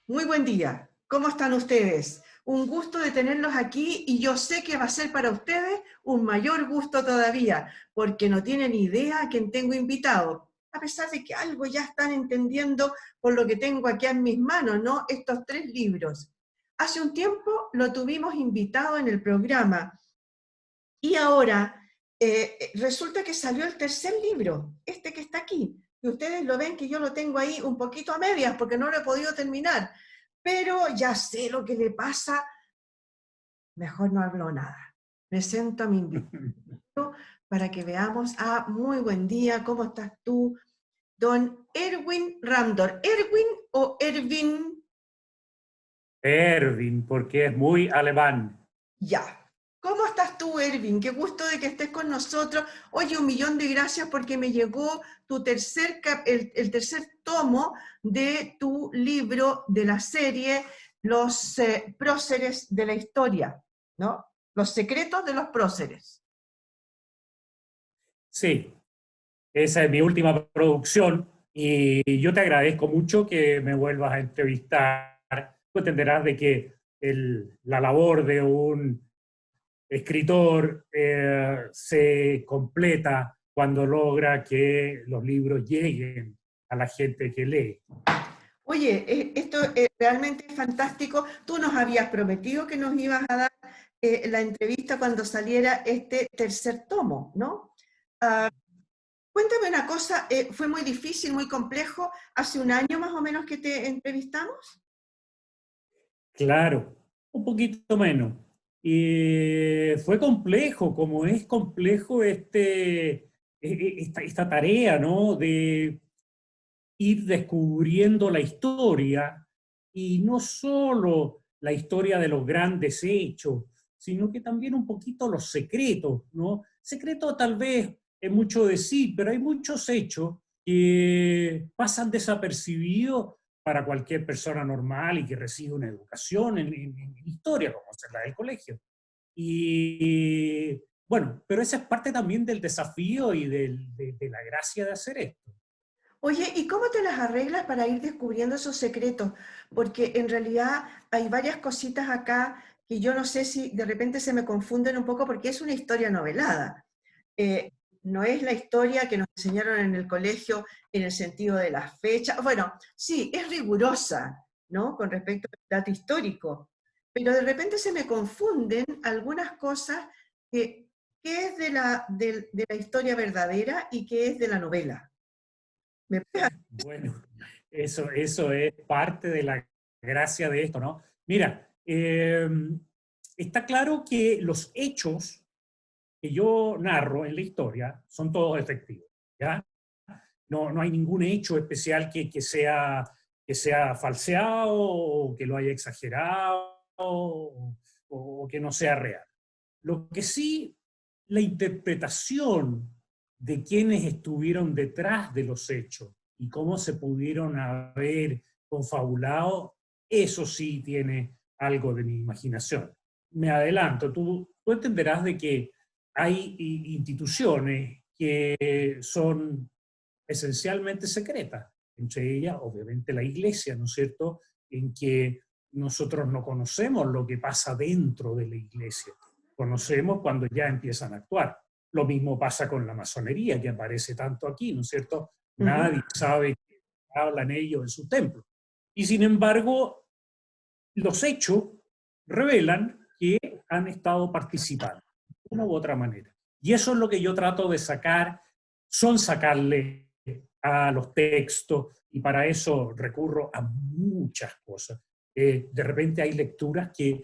Muy buen día. ¿Cómo están ustedes? Un gusto de tenerlos aquí y yo sé que va a ser para ustedes un mayor gusto todavía, porque no tienen idea a quién tengo invitado, a pesar de que algo ya están entendiendo por lo que tengo aquí en mis manos, ¿no? Estos tres libros. Hace un tiempo lo tuvimos invitado en el programa y ahora resulta que salió el tercer libro, este que está aquí. Y ustedes lo ven que yo lo tengo ahí un poquito a medias porque no lo he podido terminar. Pero ya sé lo que le pasa, mejor no hablo nada. Presento a mi invitado para que veamos. Muy buen día, ¿cómo estás tú? Don Erwin Ramdor. ¿Erwin o Erwin? Erwin, porque es muy alemán. Ya. ¿Cómo estás tú, Erwin? Qué gusto de que estés con nosotros. Oye, un millón de gracias porque me llegó tu el tercer tomo de tu libro de la serie Los próceres de la historia, ¿no? Los secretos de los próceres. Sí, esa es mi última producción y yo te agradezco mucho que me vuelvas a entrevistar. Tú entenderás de que la labor de un escritor se completa cuando logra que los libros lleguen a la gente que lee. Oye, esto es realmente fantástico. Tú nos habías prometido que nos ibas a dar la entrevista cuando saliera este tercer tomo, ¿no? Ah, Cuéntame una cosa, ¿fue muy difícil, muy complejo? ¿Hace un año más o menos que te entrevistamos? Claro, un poquito menos. Y fue complejo, como es complejo esta tarea, ¿no? De ir descubriendo la historia, y no solo la historia de los grandes hechos, sino que también un poquito los secretos, ¿no? Secreto tal vez es mucho decir, pero hay muchos hechos que pasan desapercibidos para cualquier persona normal y que recibe una educación en historia, como es la del colegio. Y bueno, pero esa es parte también del desafío y de la gracia de hacer esto. Oye, ¿y cómo te las arreglas para ir descubriendo esos secretos? Porque en realidad hay varias cositas acá que yo no sé si de repente se me confunden un poco porque es una historia novelada. Eh, no es la historia que nos enseñaron en el colegio en el sentido de las fechas. Bueno, sí, es rigurosa, ¿no? Con respecto al dato histórico, pero de repente se me confunden algunas cosas que, qué es de la historia verdadera y qué es de la novela. ¿Me puedes Bueno, eso es parte de la gracia de esto, ¿no? Mira, está claro que los hechos que yo narro en la historia son todos efectivos, ¿ya? No hay ningún hecho especial que sea falseado o que lo haya exagerado o que no sea real. Lo que sí, la interpretación de quienes estuvieron detrás de los hechos y cómo se pudieron haber confabulado, eso sí tiene algo de mi imaginación. Me adelanto, tú entenderás de que hay instituciones que son esencialmente secretas, entre ellas obviamente la iglesia, ¿no es cierto?, en que nosotros no conocemos lo que pasa dentro de la iglesia, conocemos cuando ya empiezan a actuar. Lo mismo pasa con la masonería, que aparece tanto aquí, ¿no es cierto? Ujú. Nadie sabe que hablan ellos en su templo. Y sin embargo, los hechos revelan que han estado participando de una u otra manera. Y eso es lo que yo trato de sacar, son sacarle a los textos, y para eso recurro a muchas cosas. De repente hay lecturas que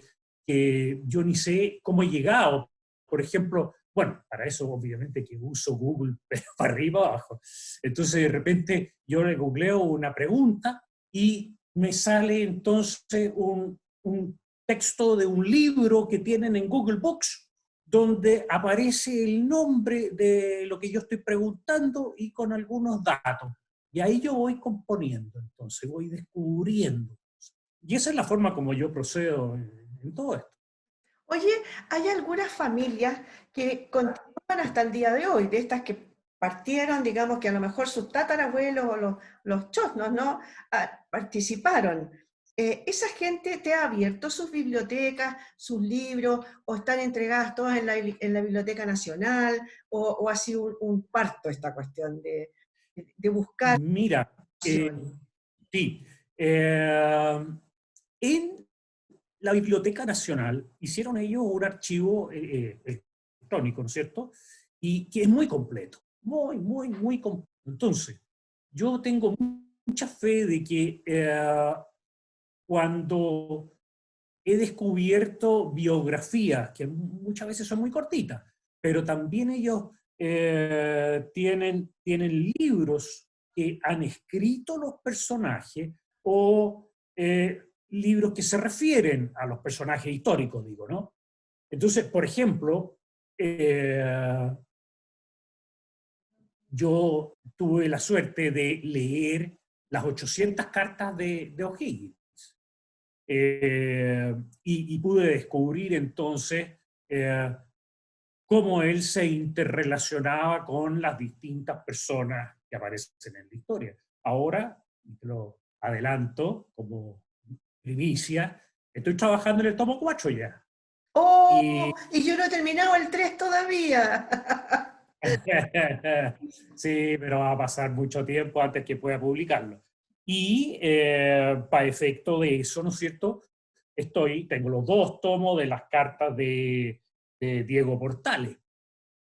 yo ni sé cómo he llegado. Por ejemplo, bueno, para eso obviamente que uso Google, pero para arriba abajo. Entonces de repente yo le googleo una pregunta y me sale entonces un texto de un libro que tienen en Google Books, donde aparece el nombre de lo que yo estoy preguntando y con algunos datos. Y ahí yo voy componiendo, entonces voy descubriendo. Y esa es la forma como yo procedo en todo esto. Oye, hay algunas familias que continúan hasta el día de hoy, de estas que partieron, digamos que a lo mejor sus tatarabuelos o los chosnos, ¿no? Participaron. ¿esa gente te ha abierto sus bibliotecas, sus libros, o están entregadas todas en la Biblioteca Nacional, o ha sido un parto esta cuestión de buscar Mira, información? sí, en la Biblioteca Nacional hicieron ellos un archivo electrónico, ¿no es cierto? Y que es muy completo, muy completo. Entonces, yo tengo mucha fe de que cuando he descubierto biografías, que muchas veces son muy cortitas, pero también ellos tienen libros que han escrito los personajes o libros que se refieren a los personajes históricos, digo, ¿no? Entonces, por ejemplo, yo tuve la suerte de leer las 800 cartas de O'Higgins. Y pude descubrir entonces eh, cómo él se interrelacionaba con las distintas personas que aparecen en la historia. Ahora, te lo adelanto como primicia, estoy trabajando en el tomo 4 ya. Y ¡Oh! Y yo no he terminado el 3 todavía. sí, pero va a pasar mucho tiempo antes que pueda publicarlo. Y para efecto de eso, ¿no es cierto? Tengo los dos tomos de las cartas de Diego Portales,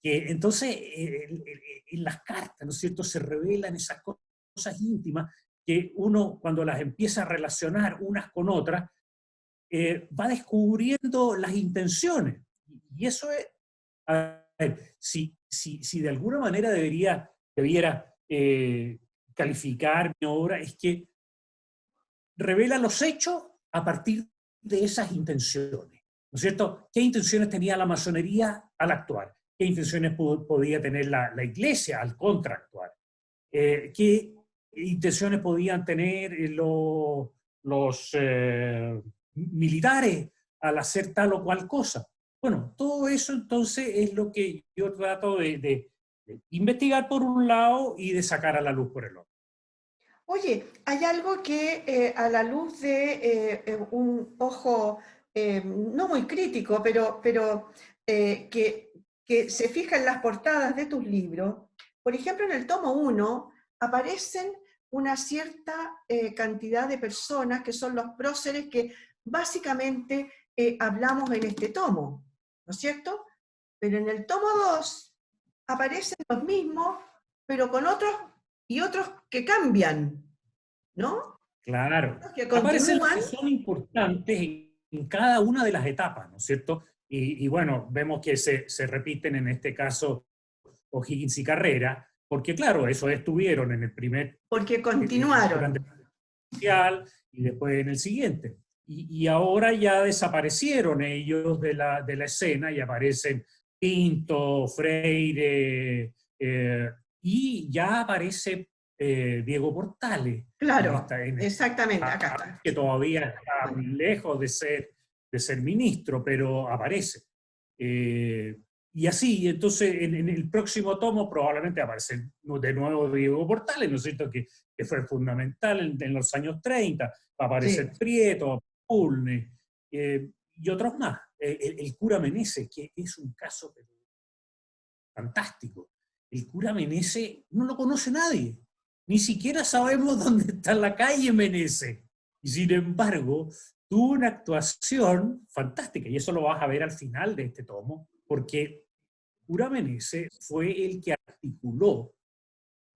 que entonces en las cartas, ¿no es cierto?, se revelan esas cosas íntimas que uno cuando las empieza a relacionar unas con otras, va descubriendo las intenciones. Y eso es, a ver, si de alguna manera debiera calificar mi obra, es que revela los hechos a partir de esas intenciones. ¿No es cierto? ¿Qué intenciones tenía la masonería al actuar? ¿Qué intenciones podía tener la iglesia al contractuar? ¿Qué intenciones podían tener los militares al hacer tal o cual cosa? Bueno, todo eso entonces es lo que yo trato de investigar por un lado y de sacar a la luz por el otro. Oye, hay algo que a la luz de un ojo no muy crítico, pero que se fija en las portadas de tus libros. Por ejemplo, en el tomo uno aparecen una cierta cantidad de personas que son los próceres que básicamente hablamos en este tomo, ¿no es cierto? Pero en el tomo 2 aparecen los mismos, pero con otros y otros que cambian, ¿no? Claro. Que Aparecen los continúan, que son importantes en cada una de las etapas, ¿no es cierto? Y bueno, vemos que se repiten en este caso O'Higgins y Carrera, porque claro, eso estuvieron en el primer, porque durante continuaron. el inicial y después en el siguiente. Y ahora ya desaparecieron ellos de la escena y aparecen Pinto, Freire, y ya aparece Diego Portales Claro, exactamente, acá está. que todavía está lejos de ser ministro, pero aparece. Eh, y así, entonces en el próximo tomo probablemente aparece de nuevo Diego Portales, ¿no es cierto?, que fue fundamental en los años 30, va a Sí, aparecer Prieto, Pulne, y otros más. El cura Meneses, que es un caso fantástico. El cura Meneses no lo conoce nadie. Ni siquiera sabemos dónde está la calle Meneses. Y sin embargo, tuvo una actuación fantástica. Y eso lo vas a ver al final de este tomo, porque cura Meneses fue el que articuló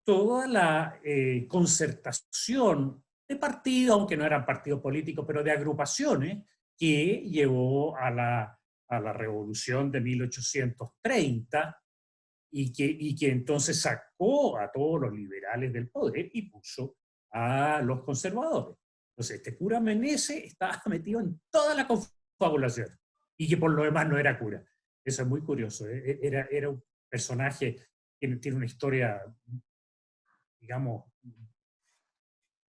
toda la concertación de partidos, aunque no eran partidos políticos, pero de agrupaciones, que llevó a la revolución de 1830 y que entonces sacó a todos los liberales del poder y puso a los conservadores. Entonces, este cura Meneses estaba metido en toda la confabulación y que por lo demás no era cura. Eso es muy curioso. Era un personaje que tiene una historia, digamos,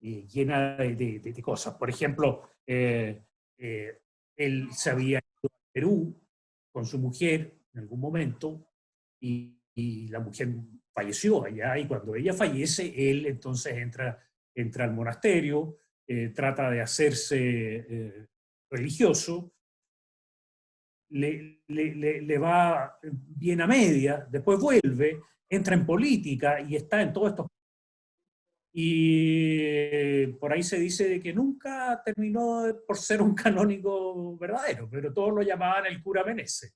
llena de cosas. Por ejemplo, eh, él se había ido a Perú con su mujer en algún momento y la mujer falleció allá y cuando ella fallece, él entonces entra al monasterio trata de hacerse religioso, le va bien a media, después vuelve, entra en política y está en todos estos... Y por ahí se dice que nunca terminó por ser un canónigo verdadero, pero todos lo llamaban el cura Meneses.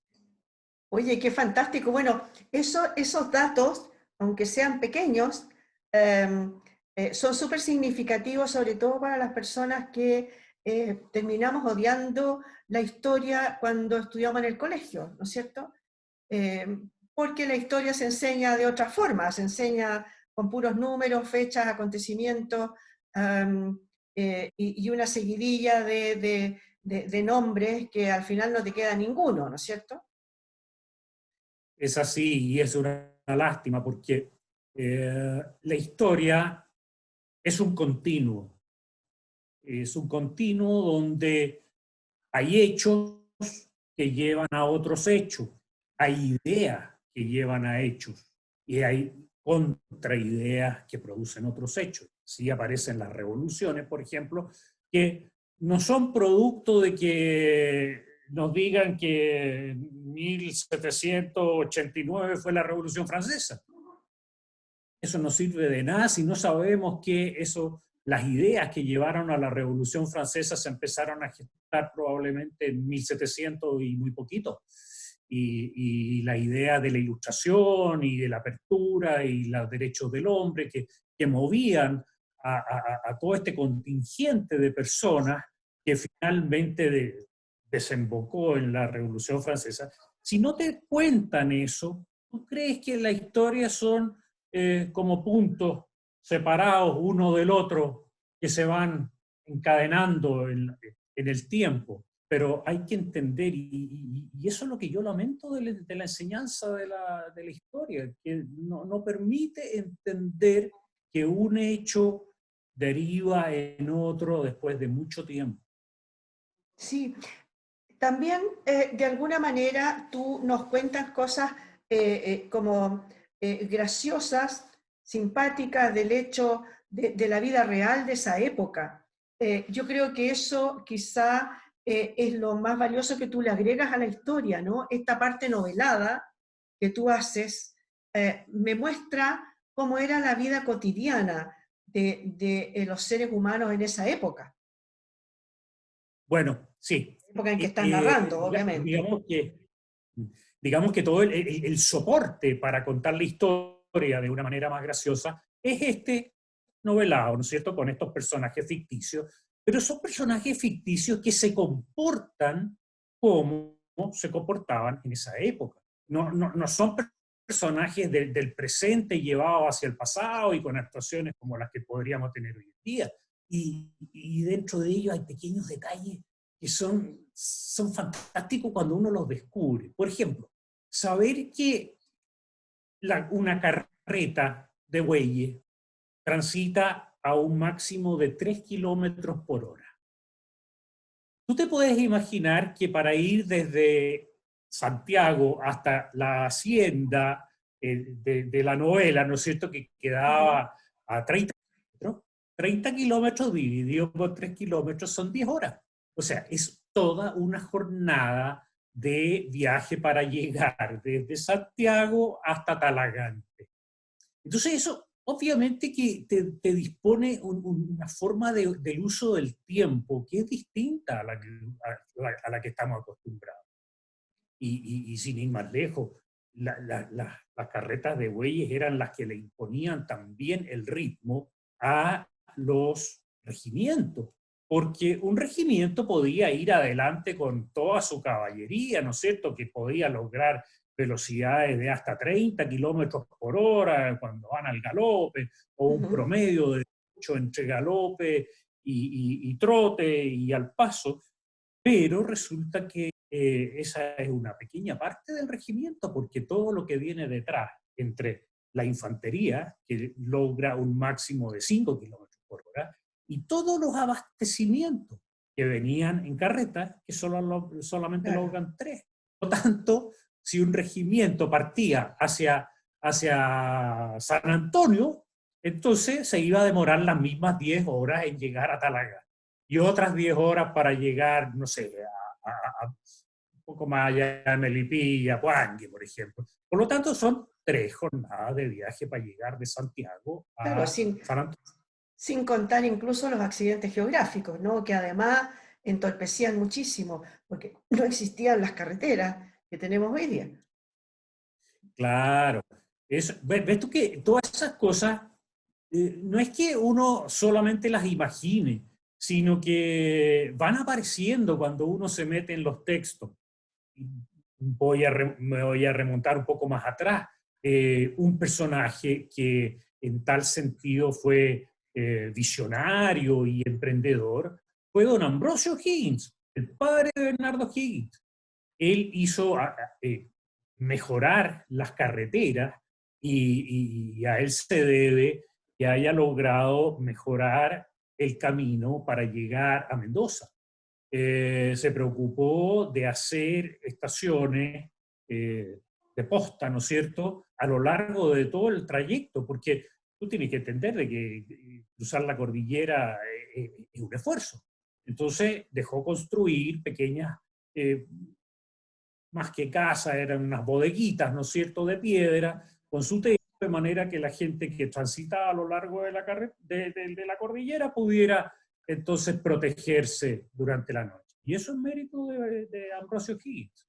Oye, qué fantástico. Bueno, esos datos, aunque sean pequeños, son súper significativos, sobre todo para las personas que terminamos odiando la historia cuando estudiamos en el colegio, ¿no es cierto? Porque la historia se enseña de otra forma, se enseña con puros números, fechas, acontecimientos, y una seguidilla de nombres que al final no te queda ninguno, ¿no es cierto? Es así y es una lástima porque la historia es un continuo donde hay hechos que llevan a otros hechos, hay ideas que llevan a hechos y hay contraideas que producen otros hechos. Sí aparecen las revoluciones, por ejemplo, que no son producto de que nos digan que 1789 fue la Revolución Francesa. Eso no sirve de nada si no sabemos que eso, las ideas que llevaron a la Revolución Francesa se empezaron a gestar probablemente en 1700 y muy poquito. Y la idea de la ilustración y de la apertura y los derechos del hombre que movían a todo este contingente de personas que finalmente desembocó en la Revolución Francesa. Si no te cuentan eso, ¿tú crees que la historia son como puntos separados uno del otro que se van encadenando en el tiempo? Pero hay que entender, y eso es lo que yo lamento de la enseñanza de la historia, que no permite entender que un hecho deriva en otro después de mucho tiempo. Sí, también de alguna manera tú nos cuentas cosas como graciosas, simpáticas del hecho de la vida real de esa época. Yo creo que eso quizá es lo más valioso que tú le agregas a la historia, ¿no? Esta parte novelada que tú haces me muestra cómo era la vida cotidiana de los seres humanos en esa época, Bueno, sí. época en que estás narrando, obviamente. Digamos que todo el soporte para contar la historia de una manera más graciosa es este novelado, ¿no es cierto?, con estos personajes ficticios, pero son personajes ficticios que se comportan como se comportaban en esa época. No son personajes del presente llevados hacia el pasado y con actuaciones como las que podríamos tener hoy en día. Y dentro de ellos hay pequeños detalles que son fantásticos cuando uno los descubre. Por ejemplo, saber que una carreta de bueyes transita a un máximo de 3 kilómetros por hora. Tú te puedes imaginar que para ir desde Santiago hasta la hacienda de la novela, ¿no es cierto?, que quedaba a 30 kilómetros, 30 kilómetros dividido por 3 kilómetros son 10 horas. O sea, es toda una jornada de viaje para llegar desde Santiago hasta Talagante. Entonces eso obviamente que te dispone una forma del uso del tiempo que es distinta a la que estamos acostumbrados. Y sin ir más lejos, las carretas de bueyes eran las que le imponían también el ritmo a los regimientos, porque un regimiento podía ir adelante con toda su caballería, ¿no es cierto?, que podía lograr velocidades de hasta 30 kilómetros por hora cuando van al galope, o un promedio de 8 entre galope y trote y al paso, pero resulta que esa es una pequeña parte del regimiento, porque todo lo que viene detrás, entre la infantería, que logra un máximo de 5 kilómetros por hora, y todos los abastecimientos que venían en carretas, que solamente Claro. logran 3. Por lo tanto, si un regimiento partía hacia San Antonio, Entonces se iba a demorar las mismas 10 horas en llegar a Talaga y otras 10 horas para llegar, no sé, un poco más allá de Melipilla, y a Puangue, por ejemplo. Por lo tanto, son 3 jornadas de viaje para llegar de Santiago Claro, a San Antonio. sin contar incluso los accidentes geográficos, ¿no? Que además entorpecían muchísimo, porque no existían las carreteras que tenemos hoy día. Claro. Ves tú que todas esas cosas no es que uno solamente las imagine, sino que van apareciendo cuando uno se mete en los textos. Me voy a remontar un poco más atrás. Un personaje que en tal sentido fue visionario y emprendedor fue don Ambrosio Higgins, el padre de Bernardo Higgins. Él hizo mejorar las carreteras y a él se debe que haya logrado mejorar el camino para llegar a Mendoza. Se preocupó de hacer estaciones de posta, ¿no es cierto?, a lo largo de todo el trayecto, porque tú tienes que entender de que cruzar la cordillera es un esfuerzo. Entonces dejó construir pequeñas, más que casas, eran unas bodeguitas, ¿no es cierto?, de piedra, con su techo, de manera que la gente que transitaba a lo largo de de la cordillera pudiera entonces protegerse durante la noche. Y eso es mérito de Ambrosio Higgins.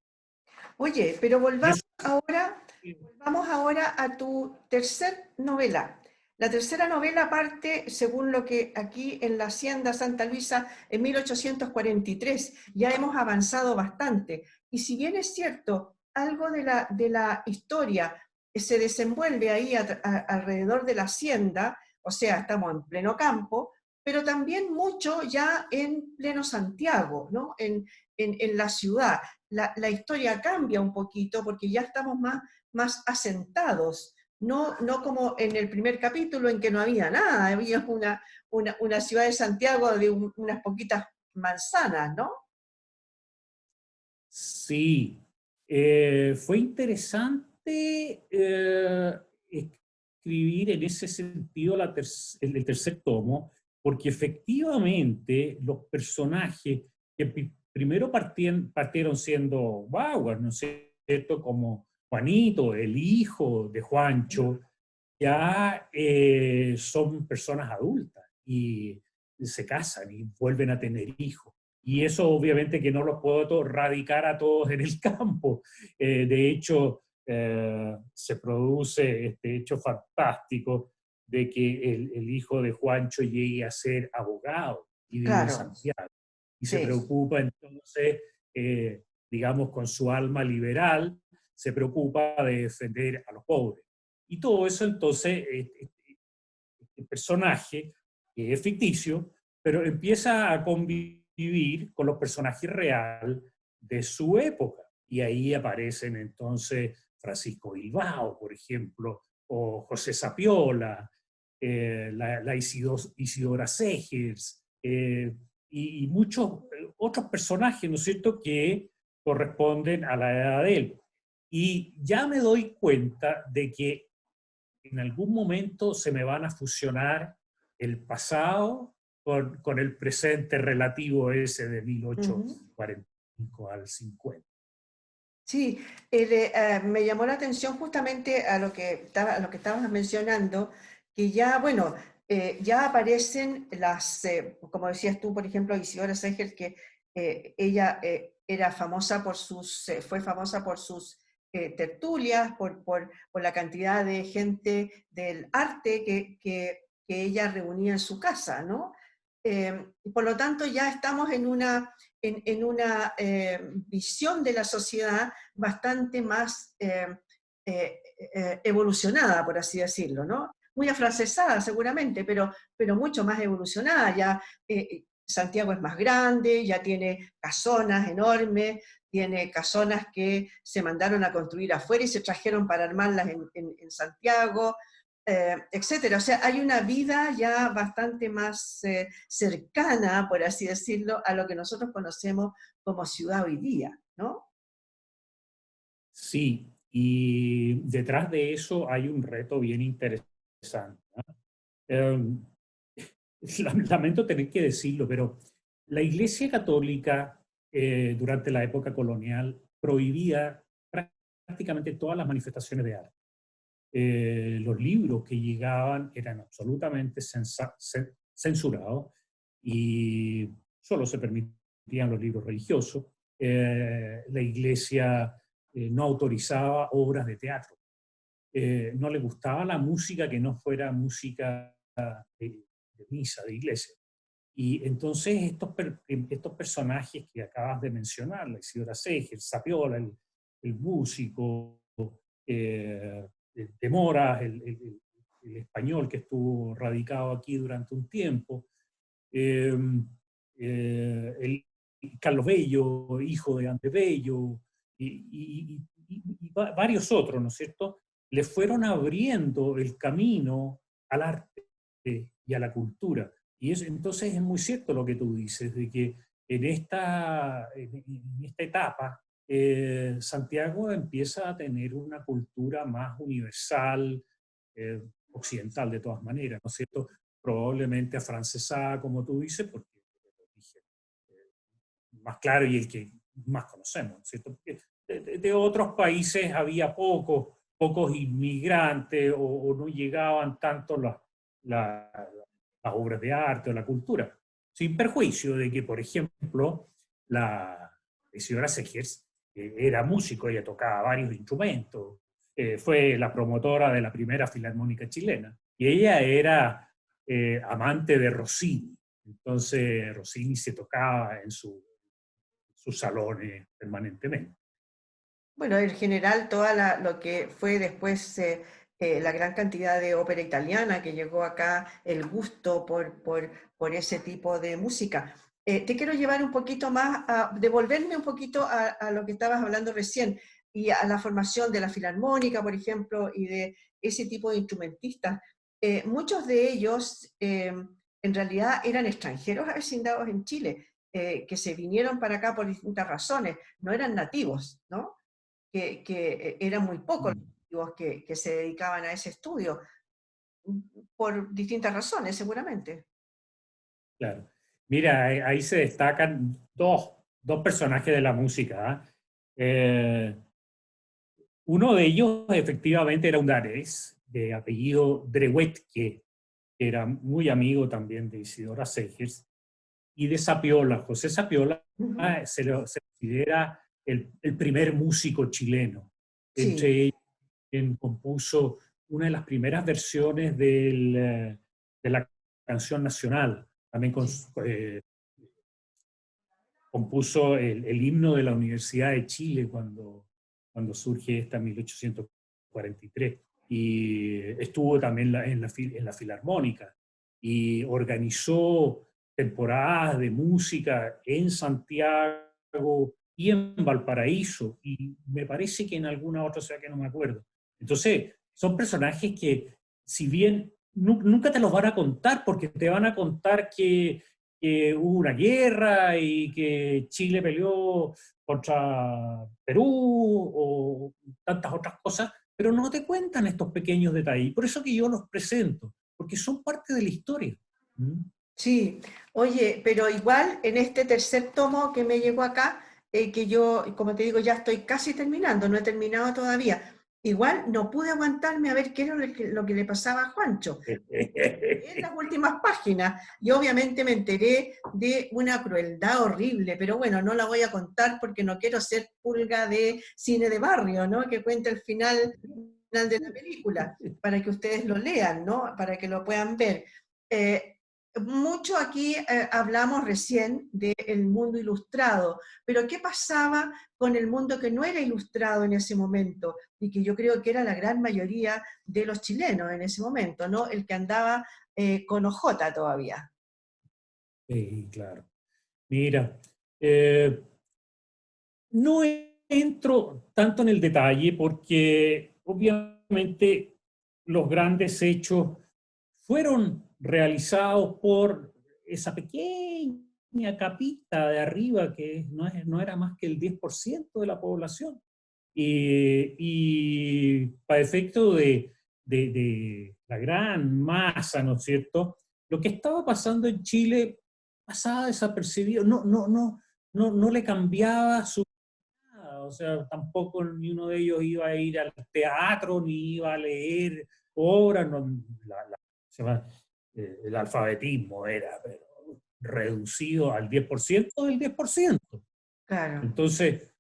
Oye, pero Y eso, volvamos ahora a tu tercer novela. La tercera novela parte, según lo que aquí en la Hacienda Santa Luisa, en 1843. Ya hemos avanzado bastante. Y si bien es cierto, algo de la historia se desenvuelve ahí alrededor de la Hacienda, o sea, estamos en pleno campo, pero también mucho ya en pleno Santiago, ¿no? En la ciudad. La historia cambia un poquito porque ya estamos más asentados, no como en el primer capítulo en que no había nada, había una ciudad de Santiago de unas poquitas manzanas, ¿no? sí, fue interesante escribir en ese sentido el tercer tomo, porque efectivamente los personajes que primero partieron siendo guaguas, ¿no es cierto? Como Juanito, el hijo de Juancho, ya son personas adultas y se casan y vuelven a tener hijos. Y eso obviamente que no los puedo radicar a todos en el campo. De hecho, se produce este hecho fantástico de que el hijo de Juancho llegue a ser abogado y vive en Claro, Santiago. Y se sí, preocupa entonces, digamos, con su alma liberal, se preocupa de defender a los pobres. Y todo eso entonces, este personaje, que es ficticio, pero empieza a convivir con los personajes reales de su época. Y ahí aparecen entonces Francisco Bilbao, por ejemplo, o José Sapiola, Isidora Segers, y muchos otros personajes, ¿no es cierto?, que corresponden a la edad de él. Y ya me doy cuenta de que en algún momento se me van a fusionar el pasado con el presente relativo ese de ujú. 1845 al 50. Sí, me llamó la atención justamente a lo que estabas mencionando, que ya, bueno, ya aparecen como decías tú, por ejemplo, Isidora Segel, que ella era famosa fue famosa por sus tertulias, por la cantidad de gente del arte que ella reunía en su casa, ¿no? Por lo tanto, ya estamos en una visión de la sociedad bastante más evolucionada, por así decirlo, ¿no? Muy afrancesada seguramente, pero mucho más evolucionada. Ya Santiago es más grande, ya tiene casonas enormes, tiene casonas que se mandaron a construir afuera y se trajeron para armarlas en Santiago, etcétera. O sea, hay una vida ya bastante más cercana, por así decirlo, a lo que nosotros conocemos como ciudad hoy día, ¿no? Sí, y detrás de eso hay un reto bien interesante, ¿no? Eh, lamento tener que decirlo, pero la Iglesia Católica durante la época colonial prohibía prácticamente todas las manifestaciones de arte. Los libros que llegaban eran absolutamente censurados y solo se permitían los libros religiosos. La Iglesia no autorizaba obras de teatro. No le gustaba la música que no fuera música de misa, de iglesia. Y entonces estos personajes que acabas de mencionar, la Isidora Seger, Sapiola, el músico, de Mora, el español que estuvo radicado aquí durante un tiempo, eh, el Carlos Bello, hijo de André Bello, y varios otros, ¿no es cierto?, le fueron abriendo el camino al arte y a la cultura. Y entonces es muy cierto lo que tú dices, de que en esta etapa Santiago empieza a tener una cultura más universal, occidental de todas maneras, ¿no es cierto? Probablemente afrancesada, como tú dices, porque lo dije, más claro y el que más conocemos, ¿no es cierto? Porque de otros países había pocos inmigrantes o no llegaban tanto la- las obras de arte o la cultura. Sin perjuicio de que, por ejemplo, la Isidora Segers era músico, ella tocaba varios instrumentos, fue la promotora de la primera filarmónica chilena y ella era amante de Rossini. Entonces Rossini se tocaba en sus salones permanentemente. Bueno, en general, lo que fue después la gran cantidad de ópera italiana que llegó acá, el gusto por ese tipo de música. Te quiero llevar un poquito más, devolverme un poquito a lo que estabas hablando recién y a la formación de la filarmónica, por ejemplo, y de ese tipo de instrumentistas. Muchos de ellos en realidad eran extranjeros avecindados en Chile, que se vinieron para acá por distintas razones, no eran nativos, ¿no? Que eran muy pocos Mm, los que se dedicaban a ese estudio, por distintas razones seguramente. claro. Mira, ahí se destacan dos personajes de la música. ¿Ah? Uno de ellos efectivamente era un danés de apellido Drewet, que era muy amigo también de Isidora Segers, y de Sapiola. José Sapiola Ujú. se considera el primer músico chileno. Entre Sí, ellos, quien compuso una de las primeras versiones de la canción nacional. También sí. compuso el himno de la Universidad de Chile cuando surge esta en 1843. Y estuvo también en la Filarmónica y organizó temporadas de música en Santiago y en Valparaíso, y me parece que en alguna otra ciudad que no me acuerdo. Entonces, son personajes que, si bien nunca te los van a contar, porque te van a contar que hubo una guerra y que Chile peleó contra Perú o tantas otras cosas, pero no te cuentan estos pequeños detalles. Y por eso que yo los presento, porque son parte de la historia. ¿Mm? Sí, oye, pero igual en este tercer tomo que me llegó acá, que yo, como te digo, ya estoy casi terminando, no he terminado todavía. Igual no pude aguantarme a ver qué era lo que le pasaba a Juancho. En las últimas páginas y obviamente me enteré de una crueldad horrible, pero bueno, no la voy a contar porque no quiero ser pulga de cine de barrio, ¿no? Que cuente el final de la película, para que ustedes lo lean, ¿no? Para que lo puedan ver. Eh, Mucho aquí hablamos recién del mundo ilustrado, pero ¿qué pasaba con el mundo que no era ilustrado en ese momento? Y que yo creo que era la gran mayoría de los chilenos en ese momento, ¿no? El que andaba con ojota todavía. Sí, claro. Mira, no entro tanto en el detalle porque obviamente los grandes hechos fueron realizados por esa pequeña capita de arriba que no era más que el 10% de la población. Y para efecto de la gran masa, ¿no es cierto? Lo que estaba pasando en Chile pasaba desapercibido, no le cambiaba su nada, o sea, tampoco ni uno de ellos iba a ir al teatro, ni iba a leer obras, se llama, el alfabetismo era pero, reducido al 10% del 10%. Claro. Entonces,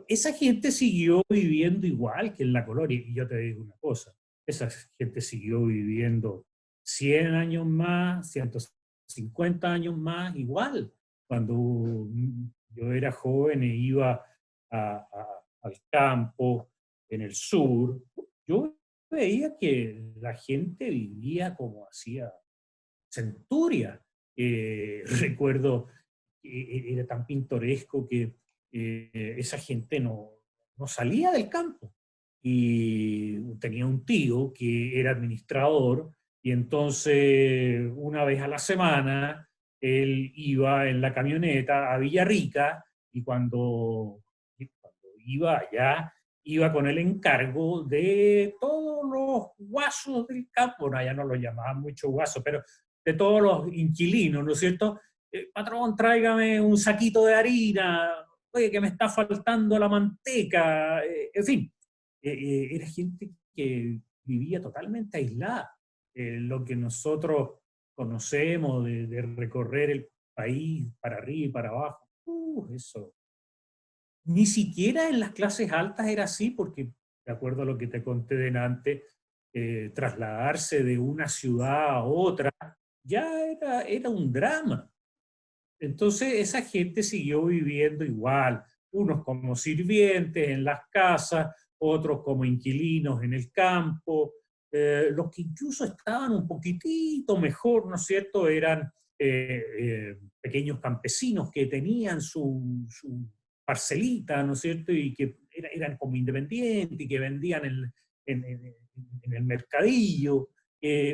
esa gente siguió viviendo igual que en la colonia. Y yo te digo una cosa, esa gente siguió viviendo 100 años más, 150 años más, igual. Cuando yo era joven e iba al campo, en el sur, yo veía que la gente vivía como hacía Centuria. Recuerdo que era tan pintoresco que esa gente no salía del campo. Y tenía un tío que era administrador y entonces una vez a la semana él iba en la camioneta a Villarrica y cuando iba allá iba con el encargo de todos los guasos del campo, no, allá no lo llamaban mucho guaso, pero de todos los inquilinos, ¿no es cierto? Patrón, tráigame un saquito de harina, oye, que me está faltando la manteca, en fin, era gente que vivía totalmente aislada. Lo que nosotros conocemos de recorrer el país para arriba y para abajo, eso. Ni siquiera en las clases altas era así, porque, de acuerdo a lo que te conté delante, trasladarse de una ciudad a otra ya era un drama. Entonces esa gente siguió viviendo igual, unos como sirvientes en las casas, otros como inquilinos en el campo, los que incluso estaban un poquitito mejor, ¿no es cierto?, eran pequeños campesinos que tenían su parcelita, ¿no es cierto?, y que eran como independientes y que vendían en el mercadillo,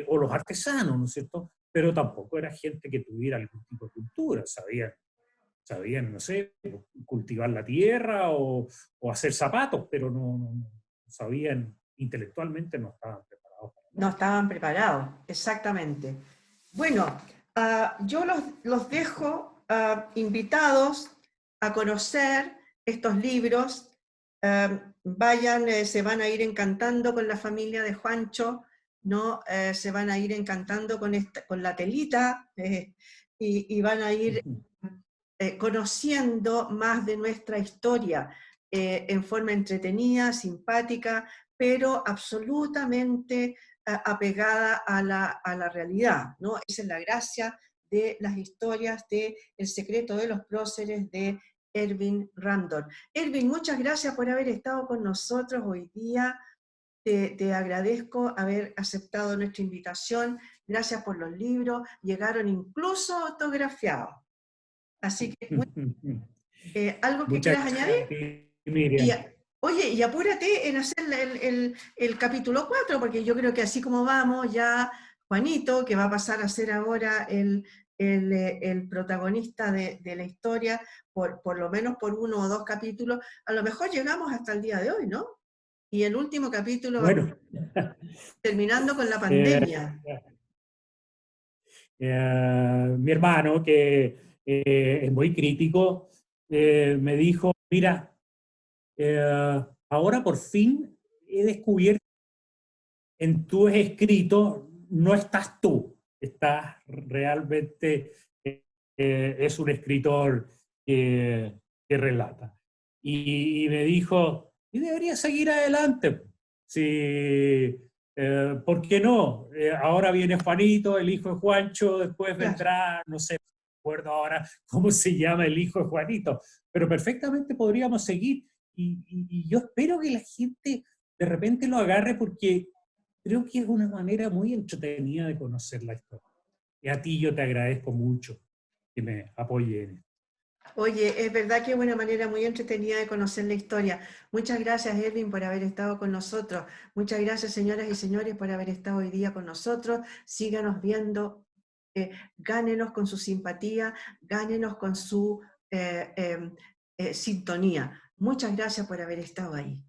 o los artesanos, ¿no es cierto?, pero tampoco era gente que tuviera algún tipo de cultura, sabían, no sé, cultivar la tierra o hacer zapatos, pero no sabían, intelectualmente no estaban preparados para No nada. estaban preparados, exactamente. Bueno, yo los dejo invitados a conocer estos libros. Vayan, se van a ir encantando con la familia de Juancho, ¿no? Se van a ir encantando con la telita y van a ir conociendo más de nuestra historia en forma entretenida, simpática, pero absolutamente apegada a la realidad, ¿no? Esa es la gracia de las historias de El secreto de los próceres de Ervin Randor. Ervin, muchas gracias por haber estado con nosotros hoy día. Te agradezco haber aceptado nuestra invitación. Gracias por los libros. Llegaron incluso autografiados. Así que, ¿algo que Muchas quieras gracias añadir? a ti, Y, Miriam. oye, y apúrate en hacer el capítulo 4, porque yo creo que así como vamos, ya Juanito, que va a pasar a ser ahora el protagonista de la historia, por lo menos por 1 o 2 capítulos, a lo mejor llegamos hasta el día de hoy, ¿no? Y el último capítulo va Bueno, terminando con la eh, pandemia. mi hermano, que es muy crítico, me dijo, mira, ahora por fin he descubierto en tus escritos no estás tú, estás realmente, es un escritor que relata. Y me dijo, y debería seguir adelante. Sí, ¿por qué no? Ahora viene Juanito, el hijo de Juancho, después Claro. vendrá, no sé, no recuerdo ahora cómo se llama el hijo de Juanito, pero perfectamente podríamos seguir. Y yo espero que la gente de repente lo agarre porque creo que es una manera muy entretenida de conocer la historia. Y a ti yo te agradezco mucho que me apoyen. Oye, es verdad que es una manera muy entretenida de conocer la historia. Muchas gracias, Erwin, por haber estado con nosotros. Muchas gracias, señoras y señores, por haber estado hoy día con nosotros. Síganos viendo, gánenos con su simpatía, gánenos con su sintonía. Muchas gracias por haber estado ahí.